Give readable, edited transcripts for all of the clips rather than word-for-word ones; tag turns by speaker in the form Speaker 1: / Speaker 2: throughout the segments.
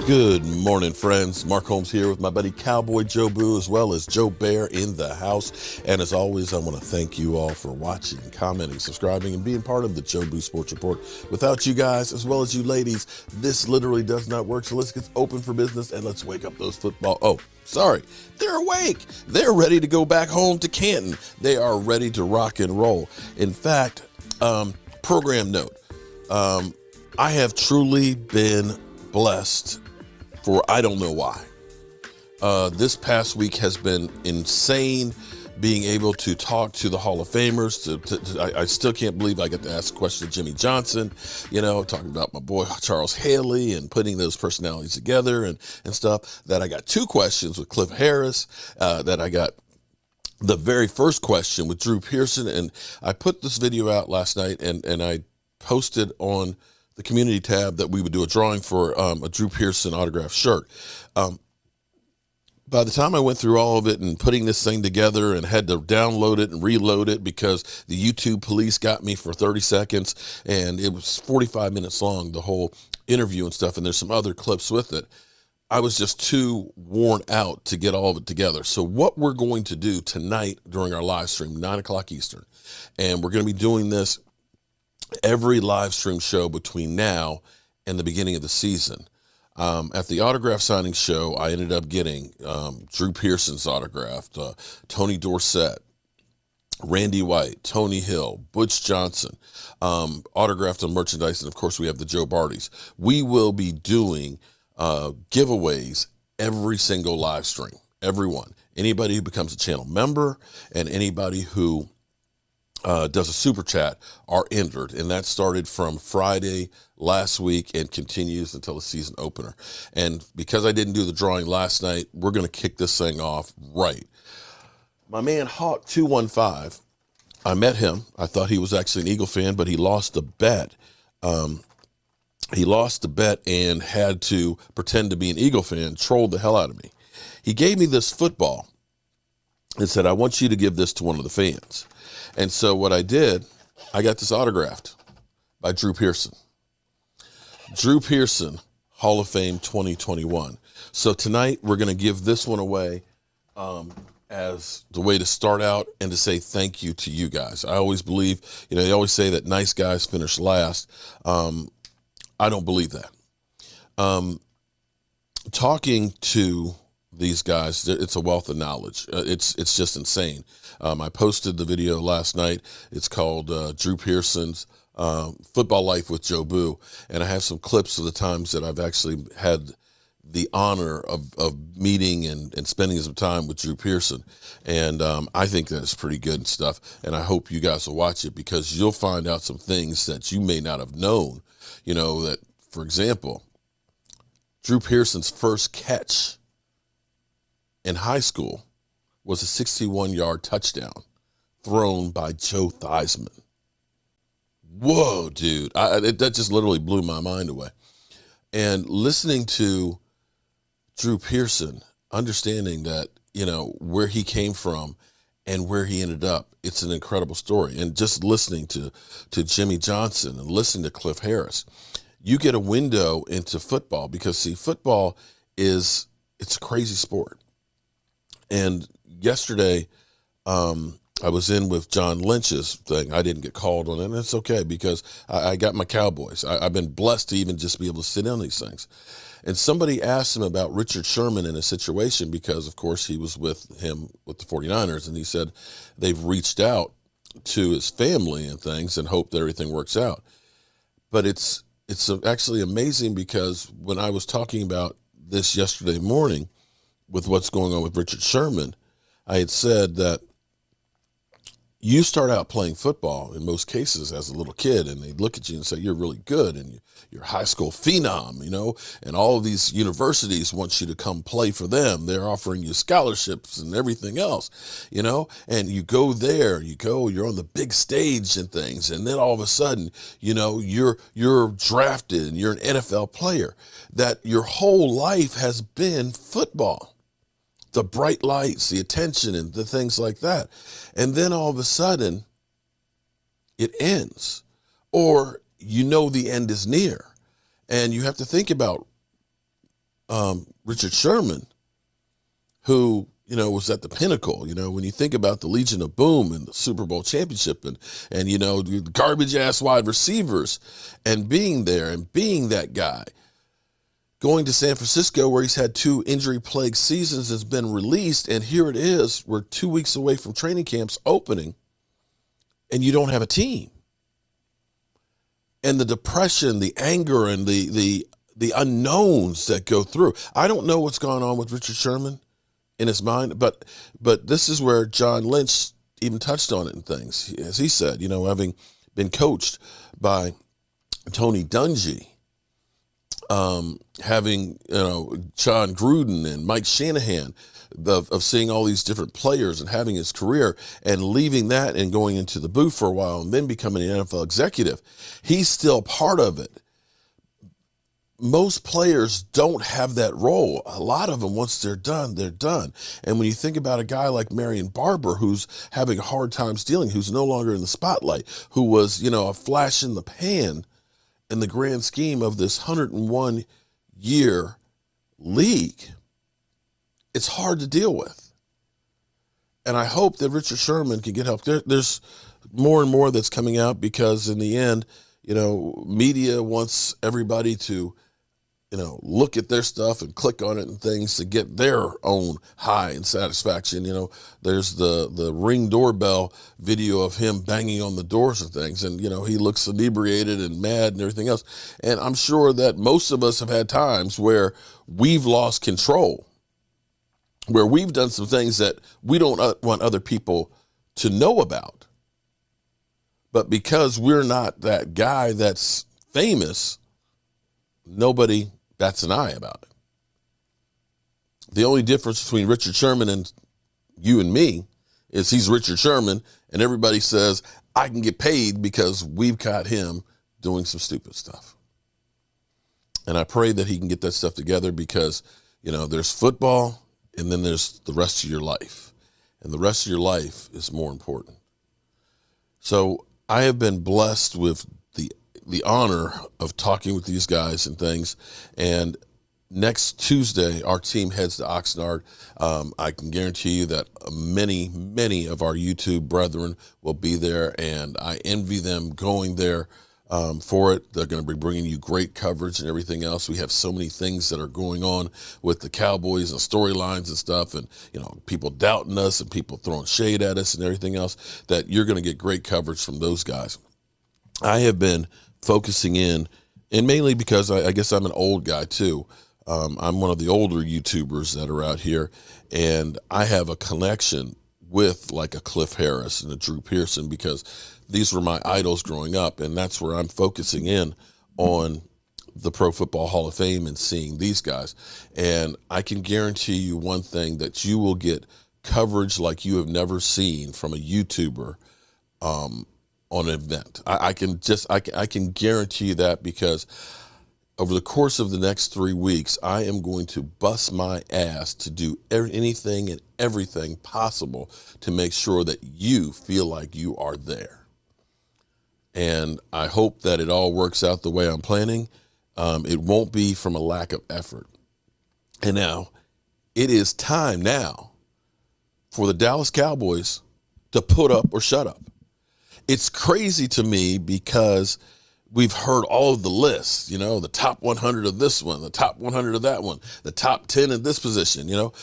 Speaker 1: Good morning, friends. Mark Holmes here with my buddy Cowboy Joe Boo, as well as Joe Bear in the house. And as always, I want to thank you all for watching, commenting, subscribing, and being part of the Joe Boo Sports Report. Without you guys, as well as you ladies, this literally does not work. So let's get open for business and let's wake up those football. Oh, sorry. They're awake. They're ready to go back home to Canton. They are ready to rock and roll. In fact, program note, I have truly been blessed for I don't know why. This past week has been insane, being able to talk to the Hall of Famers. I still can't believe I get to ask a question to Jimmy Johnson, talking about my boy Charles Haley and putting those personalities together and stuff. That I got two questions with Cliff Harris, that I got the very first question with Drew Pearson. And I put this video out last night and I posted on the community tab that we would do a drawing for a Drew Pearson autographed shirt. By the time I went through all of it and putting this thing together and had to download it and reload it because the YouTube police got me for 30 seconds and it was 45 minutes long, the whole interview and stuff, and there's some other clips with it, I was just too worn out to get all of it together. So what we're going to do tonight during our live stream, 9 o'clock Eastern, and we're going to be doing this every live stream show between now and the beginning of the season. At the autograph signing show, I ended up getting Drew Pearson's autograph, Tony Dorsett, Randy White, Tony Hill, Butch Johnson, autographed on merchandise, and of course we have the Joe Bardys. We will be doing giveaways every single live stream, everyone. Anybody who becomes a channel member and anybody who does a super chat are entered, and that started from Friday last week and continues until the season opener. And because I didn't do the drawing last night, we're going to kick this thing off right. My man Hawk 215, I met him. I thought he was actually an Eagle fan, but he lost a bet. He lost the bet and had to pretend to be an Eagle fan, trolled the hell out of me. He gave me this football and said, I want you to give this to one of the fans. And so what I did, I got this autographed by Drew Pearson. Drew Pearson, Hall of Fame 2021. So tonight we're going to give this one away as the way to start out and to say thank you to you guys. I always believe, they always say that nice guys finish last. I don't believe that. Talking to these guys, it's a wealth of knowledge. It's just insane. I posted the video last night. It's called Drew Pearson's Football Life with Joe Boo, and I have some clips of the times that I've actually had the honor of meeting and spending some time with Drew Pearson, and I think that is pretty good and stuff, and I hope you guys will watch it because you'll find out some things that you may not have known. That, for example, Drew Pearson's first catch in high school was a 61-yard touchdown thrown by Joe Theismann. Whoa, dude. That just literally blew my mind away. And listening to Drew Pearson, understanding that, where he came from and where he ended up, it's an incredible story. And just listening to Jimmy Johnson and listening to Cliff Harris, you get a window into football because, see, football it's a crazy sport. And yesterday, I was in with John Lynch's thing. I didn't get called on it, and it's okay because I got my Cowboys. I've been blessed to even just be able to sit in these things. And somebody asked him about Richard Sherman in a situation because, of course, he was with him with the 49ers, and he said they've reached out to his family and things and hope that everything works out. But it's actually amazing because when I was talking about this yesterday morning with what's going on with Richard Sherman, I had said that you start out playing football in most cases as a little kid, and they look at you and say, you're really good, and you're a high school phenom, and all of these universities want you to come play for them. They're offering you scholarships and everything else, and you go there, you're on the big stage and things, and then all of a sudden, you're drafted and you're an NFL player. That your whole life has been football. The bright lights, the attention, and the things like that. And then all of a sudden, it ends. Or the end is near. And you have to think about Richard Sherman, who, was at the pinnacle. When you think about the Legion of Boom and the Super Bowl championship and the garbage ass wide receivers and being there and being that guy, going to San Francisco where he's had 2 injury plagued seasons, has been released. And here it is. We're 2 weeks away from training camps opening and you don't have a team. And the depression, the anger, and the unknowns that go through. I don't know what's going on with Richard Sherman in his mind, but this is where John Lynch even touched on it in things. As he said, having been coached by Tony Dungy, having, John Gruden and Mike Shanahan, of seeing all these different players and having his career and leaving that and going into the booth for a while and then becoming an NFL executive, he's still part of it. Most players don't have that role. A lot of them, once they're done, they're done. And when you think about a guy like Marion Barber, who's having hard times dealing, who's no longer in the spotlight, who was, a flash in the pan in the grand scheme of this 101-year league, it's hard to deal with. And I hope that Richard Sherman can get help. There's more and more that's coming out because in the end, media wants everybody to, look at their stuff and click on it and things to get their own high and satisfaction. There's the Ring doorbell video of him banging on the doors and things. And, he looks inebriated and mad and everything else. And I'm sure that most of us have had times where we've lost control, where we've done some things that we don't want other people to know about. But because we're not that guy that's famous, nobody bats an eye about it. The only difference between Richard Sherman and you and me is he's Richard Sherman, and everybody says, I can get paid because we've got him doing some stupid stuff. And I pray that he can get that stuff together because, there's football and then there's the rest of your life. And the rest of your life is more important. So I have been blessed with the honor of talking with these guys and things. And next Tuesday, our team heads to Oxnard. I can guarantee you that many, many of our YouTube brethren will be there, and I envy them going there for it. They're going to be bringing you great coverage and everything else. We have so many things that are going on with the Cowboys and storylines and stuff, and people doubting us and people throwing shade at us and everything else, that you're going to get great coverage from those guys. I have been focusing in, and mainly because I guess I'm an old guy too. I'm one of the older YouTubers that are out here, and I have a connection with like a Cliff Harris and a Drew Pearson because these were my idols growing up, and that's where I'm focusing in on the Pro Football Hall of Fame and seeing these guys. And I can guarantee you one thing, that you will get coverage like you have never seen from a YouTuber on an event. I can guarantee you that, because over the course of the next 3 weeks, I am going to bust my ass to do anything and everything possible to make sure that you feel like you are there. And I hope that it all works out the way I'm planning. It won't be from a lack of effort. And now, it is time now for the Dallas Cowboys to put up or shut up. It's crazy to me because we've heard all of the lists, the top 100 of this one, the top 100 of that one, the top 10 in this position, oh,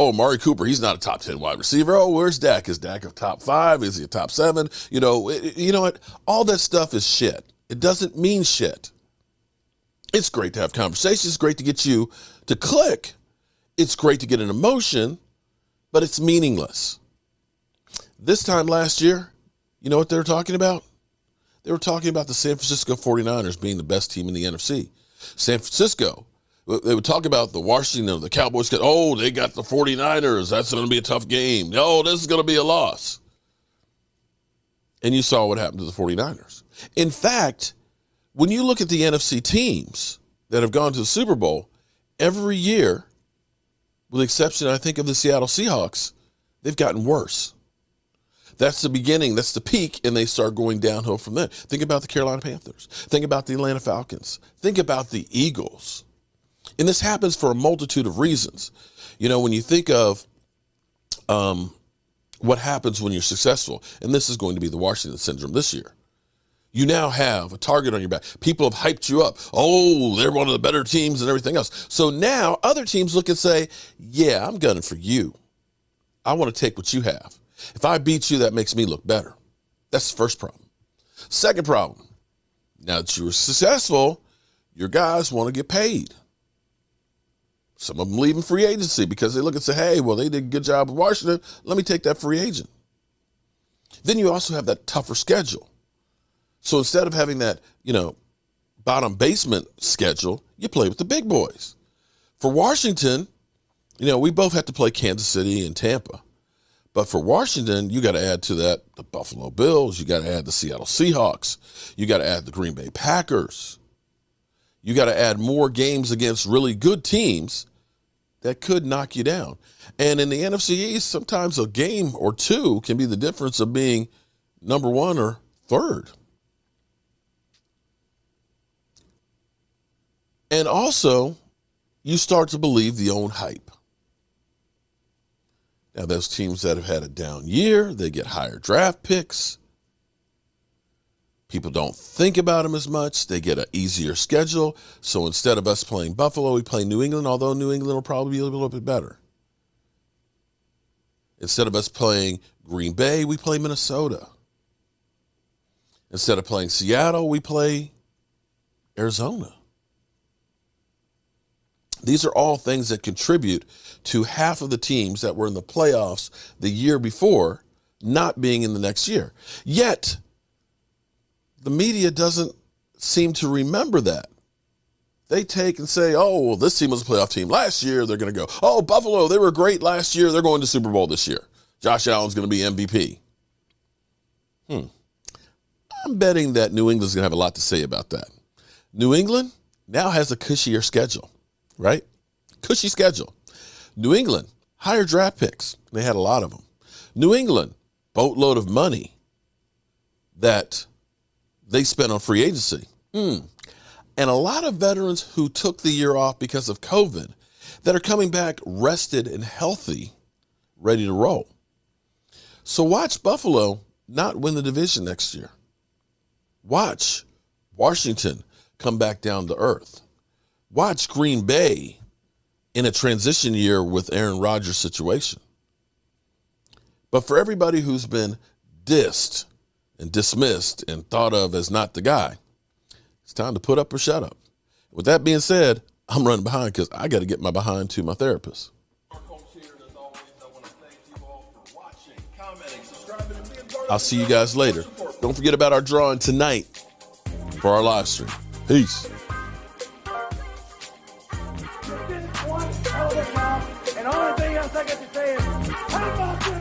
Speaker 1: Amari Cooper, he's not a top 10 wide receiver. Oh, where's Dak? Is Dak a top 5? Is he a top 7? You know what? All that stuff is shit. It doesn't mean shit. It's great to have conversations. It's great to get you to click. It's great to get an emotion, but it's meaningless. This time last year, you know what they were talking about? They were talking about the San Francisco 49ers being the best team in the NFC. San Francisco, they would talk about the Washington, the Cowboys. Oh, they got the 49ers. That's going to be a tough game. Oh, this is going to be a loss. And you saw what happened to the 49ers. In fact, when you look at the NFC teams that have gone to the Super Bowl, every year, with the exception, I think, of the Seattle Seahawks, they've gotten worse. That's the beginning. That's the peak, and they start going downhill from there. Think about the Carolina Panthers. Think about the Atlanta Falcons. Think about the Eagles. And this happens for a multitude of reasons. You know, when you think of what happens when you're successful, and this is going to be the Washington syndrome this year. You now have a target on your back. People have hyped you up. Oh, they're one of the better teams and everything else. So now other teams look and say, yeah, I'm gunning for you. I want to take what you have. If I beat you, that makes me look better. That's the first problem. Second problem, now that you were successful, your guys want to get paid. Some of them leaving free agency because they look and say, hey, well, they did a good job with Washington. Let me take that free agent. Then you also have that tougher schedule. So instead of having that, bottom basement schedule, you play with the big boys. For Washington, we both have to play Kansas City and Tampa. But for Washington, you got to add to that the Buffalo Bills. You got to add the Seattle Seahawks. You got to add the Green Bay Packers. You got to add more games against really good teams that could knock you down. And in the NFC East, sometimes a game or two can be the difference of being number one or third. And also, you start to believe the own hype. Now, those teams that have had a down year, they get higher draft picks. People don't think about them as much. They get an easier schedule. So instead of us playing Buffalo, we play New England, although New England will probably be a little bit better. Instead of us playing Green Bay, we play Minnesota. Instead of playing Seattle, we play Arizona. These are all things that contribute to half of the teams that were in the playoffs the year before not being in the next year. Yet, the media doesn't seem to remember that. They take and say, oh, well, this team was a playoff team last year. They're going to go, oh, Buffalo, they were great last year. They're going to Super Bowl this year. Josh Allen's going to be MVP. I'm betting that New England's going to have a lot to say about that. New England now has a cushier schedule. Right? Cushy schedule. New England, higher draft picks. They had a lot of them. New England, boatload of money that they spent on free agency. And a lot of veterans who took the year off because of COVID that are coming back rested and healthy, ready to roll. So watch Buffalo not win the division next year. Watch Washington come back down to earth. Watch Green Bay in a transition year with Aaron Rodgers' situation. But for everybody who's been dissed and dismissed and thought of as not the guy, it's time to put up or shut up. With that being said, I'm running behind because I got to get my behind to my therapist. I'll see you guys later. Don't forget about our drawing tonight for our live stream. Peace.